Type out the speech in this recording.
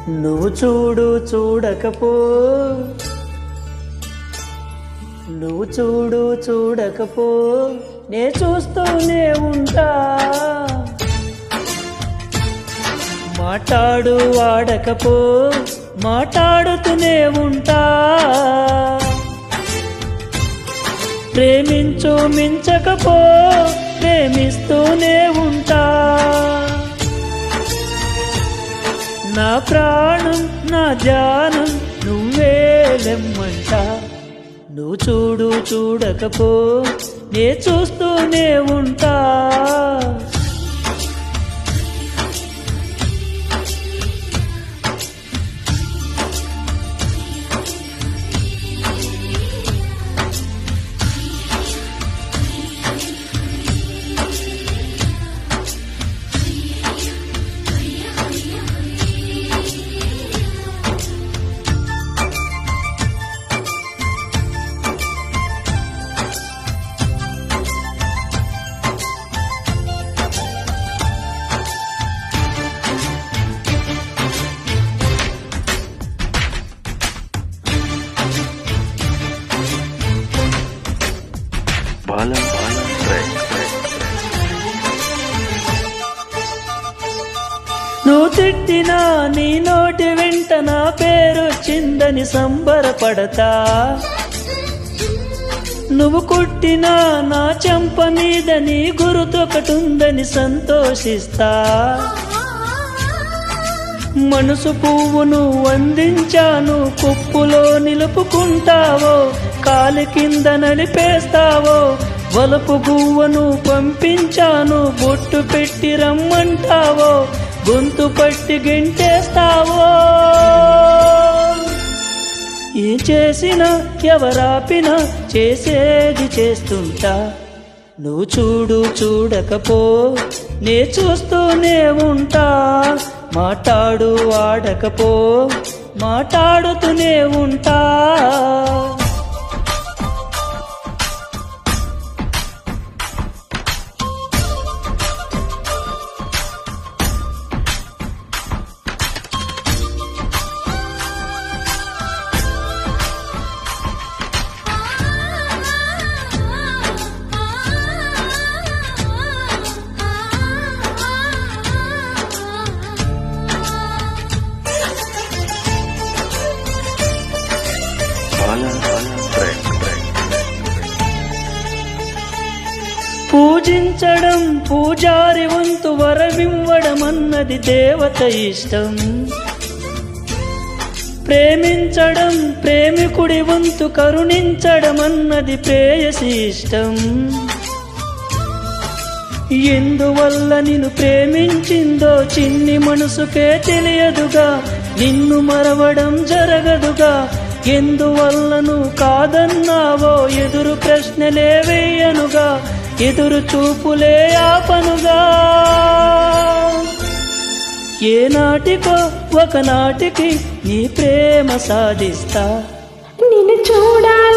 నువ్వు చూడు చూడకపో, నువ్వు చూడు చూడకపో, నే చూస్తూనే ఉంటా. మాట్లాడు ఆడకపో, మాట్లాడుతూనే ఉంటా. ప్రేమించు మించకపో, ప్రేమిస్తూనే ఉంటా. నా ప్రాణం నా ధ్యానం నువ్వేలెమ్మంట. నువ్వు చూడు చూడకపో, నే చూస్తూనే ఉంటా. నువ్వు తిట్టినా నీ నోటి వెంట నా పేరొచ్చిందని సంబరపడతా. నువ్వు కుట్టినా నా చెంప మీద నీ గురుతొకటుందని సంతోషిస్తా. మనసు పువ్వును అందించాను, కుప్పులో నిలుపుకుంటావో, కాలి కింద నలిపేస్తావో. వలపు గువ్వను పంపించాను, బొట్టు పెట్టి రమ్మంటావో, గొంతు పట్టి గెంటేస్తావో. ఏం చేసినా ఎవరాపినా చేసేది చేస్తుంటా. నువ్వు చూడు చూడకపో, నే చూస్తూనే ఉంటా. మాట్లాడు ఆడకపో, మాట్లాడుతూనే ఉంటా. పూజించడం పూజారి వంతు, వరమివ్వడం అన్నది దేవత ఇష్టం. ప్రేమించడం ప్రేమికుడి వంతు, కరుణించడం అన్నది ప్రేయసి ఇష్టం. ఎందువల్ల నిన్ను ప్రేమించిందో చిన్ని మనసుకే తెలియదుగా, నిన్ను మరవడం జరగదుగా. ఎందువల్ల నువ్వు కాదన్నావో ఎదురు ప్రశ్నలే వేయనుగా, ఎదురు చూపులే ఆపనుగా. ఏనాటికో ఒకనాటికి నీ ప్రేమ సాధిస్తా. నిన్ను చూడాలి